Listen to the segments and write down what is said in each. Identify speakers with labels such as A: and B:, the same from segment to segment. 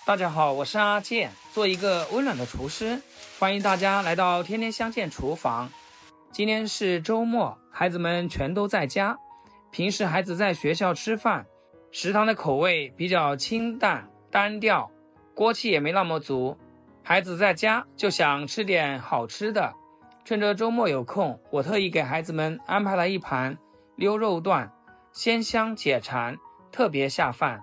A: 大家好，我是阿健，做一个溫暖的廚師，歡迎大家來到天天相見廚房。今天是周末，孩子們全都在家。平時孩子在學校吃飯，食堂的口味比較清淡單調，鍋氣也沒那麼足。孩子在家就想吃點好吃的，趁着周末有空，我特意給孩子們安排了一盤溜肉段，鮮香解饞，特別下飯。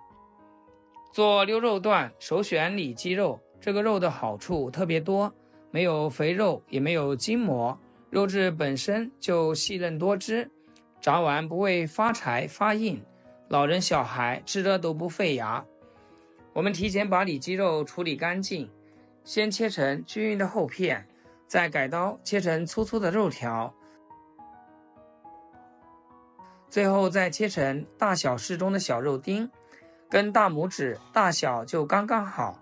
A: 做溜肉段首選里脊肉，這個肉的好處特別多，沒有肥肉，也沒有筋膜，肉質本身就細嫩多汁，炸完不會發柴發硬，老人小孩吃着都不費牙。我們提前把里脊肉處理乾淨，先切成均勻的厚片，再改刀切成粗粗的肉條，最後再切成大小適中的小肉丁，跟大拇指大小就剛剛好。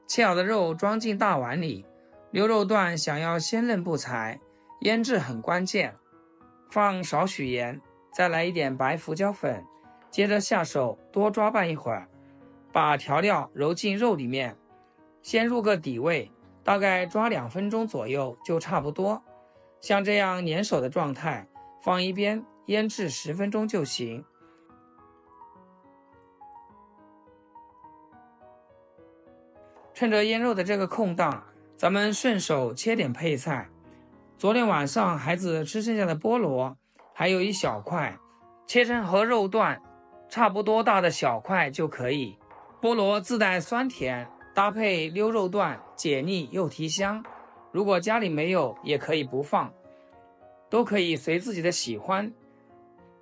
A: 切好的肉裝進大碗裡，溜肉段想要鮮嫩不柴，醃製很關鍵。放少許鹽，再來一點白胡椒粉，接着下手多抓拌一會兒。把調料揉進肉裡面，先入個底味，大概抓2分鐘左右就差不多。像這樣粘手的狀態，放一邊醃製10分鐘就行。趁着醃肉的這個空檔，咱們順手切點配菜。昨天晚上孩子吃剩下的菠蘿，還有一小塊，切成和肉段差不多大的小塊就可以。菠蘿自帶酸甜，搭配溜肉段解膩又提香。如果家裡沒有，也可以不放，都可以隨自己的喜歡。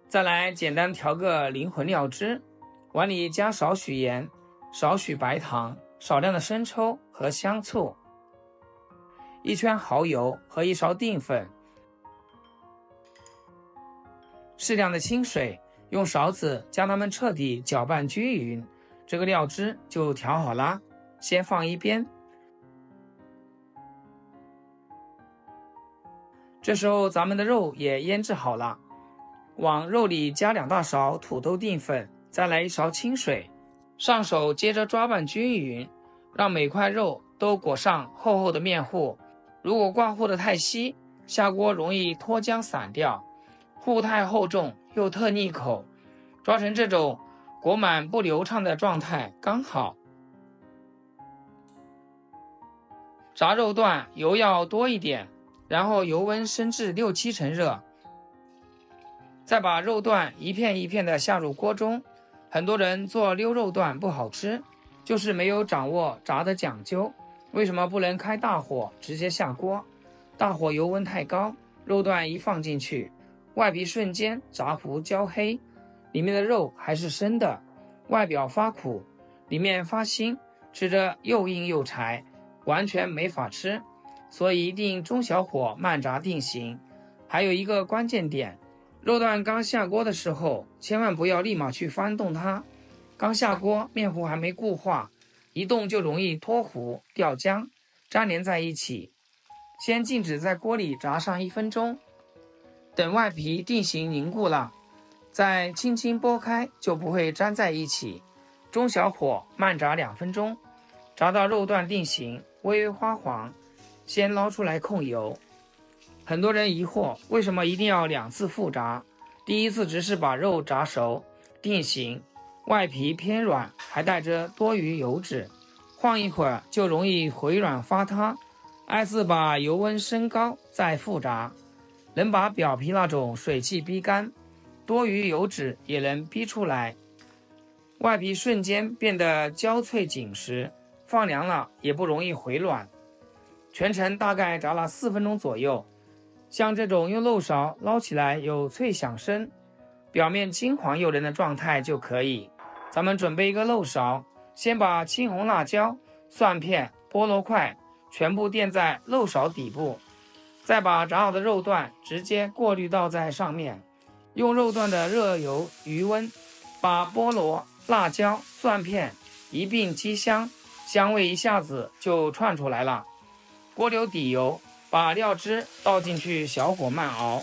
A: 再來簡單調個靈魂料汁，碗裡加少許鹽、少許白糖、少量的生抽和香醋，一圈蠔油和一勺淀粉，適量的清水，用勺子將它們徹底攪拌均勻。這個料汁就調好啦，先放一邊。這時候咱們的肉也醃製好了，往肉裡加2大勺土豆淀粉，再來1勺清水，上手接着抓拌均勻，讓每塊肉都裹上厚厚的麵糊。如果掛糊的太稀，下鍋容易脫漿散掉；糊太厚重又特膩口，抓成這種裹滿不流暢的狀態剛好。炸肉段油要多一點，然後油溫升至6-7成熱，再把肉段一片一片的下入鍋中。很多人做溜肉段不好吃，就是沒有掌握炸的講究。為什麼不能開大火直接下鍋？大火油溫太高，肉段一放進去，外皮瞬間炸糊焦黑，裡面的肉還是生的，外表發苦，裡面發腥，吃着又硬又柴，完全沒法吃。所以一定中小火慢炸定型。還有一個關鍵點，肉段剛下鍋的時候，千萬不要立馬去翻動它。剛下鍋，麵糊還沒固化，一動就容易脫糊、掉漿、粘連在一起。先靜止在鍋裡炸上1分鐘，等外皮定型凝固了，再輕輕撥開，就不會粘在一起。中小火慢炸2分鐘，炸到肉段定型，微微花黃，先撈出來控油。很多人疑惑，為什麼一定要2次複炸？第一次只是把肉炸熟定型，外皮偏軟，還帶着多餘油脂，晃一會兒就容易回軟發塌。挨次把油溫升高再複炸，能把表皮那種水汽逼乾，多餘油脂也能逼出來，外皮瞬間變得焦脆緊實，放涼了也不容易回軟。全程大概炸了4分鐘左右，像這種用漏勺撈起來有脆響聲，表面金黃誘人的狀態就可以。咱們準備一個漏勺，先把青紅辣椒、蒜片、菠蘿塊全部墊在漏勺底部，再把炸好的肉段直接過濾倒在上面，用肉段的熱油餘溫把菠蘿、辣椒、蒜片一併激香，香味一下子就竄出來了。鍋留底油，把料汁倒進去，小火慢熬，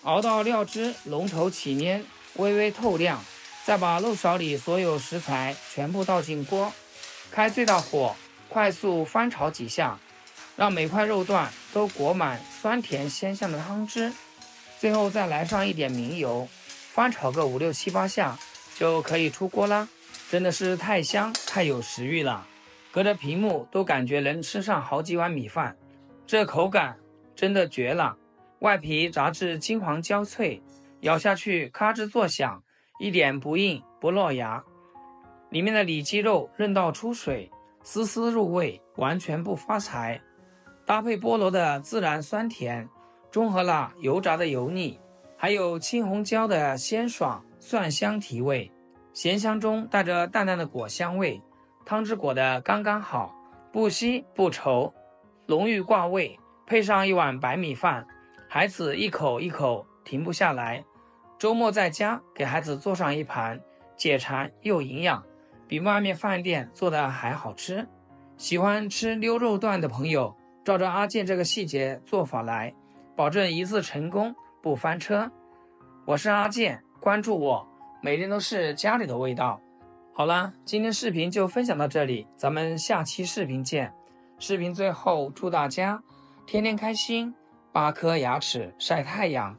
A: 熬到料汁龍頭起粘，微微透亮，再把肉勺裡所有食材全部倒進鍋，開最大火，快速翻炒幾下，讓每塊肉段都裹滿酸甜鮮香的湯汁。最後再來上一點明油，翻炒個5、6、7、8下就可以出鍋啦。真的是太香太有食慾了，隔着屏幕都感覺能吃上好幾碗米飯。這口感真的絕了，外皮炸至金黃焦脆，咬下去咔吱作響，一點不硬不落牙，裡面的里脊肉韌到出水，絲絲入味，完全不發柴。搭配菠蘿的自然酸甜，中和了油炸的油膩，還有青紅椒的鮮爽，蒜香提味，鹹香中帶着淡淡的果香味，湯汁裹得剛剛好，不稀不稠，濃郁掛胃，配上一碗白米飯，孩子一口一口停不下來。周末在家給孩子做上一盤，解饞又營養，比外面飯店做的還好吃。喜歡吃溜肉段的朋友，照着阿健這個細節做法來，保證一次成功不翻車。我是阿健，關注我，每天都是家裡的味道。好啦，今天視頻就分享到這裡，咱們下期視頻見。視頻最後祝大家天天開心，8顆牙齒曬太陽。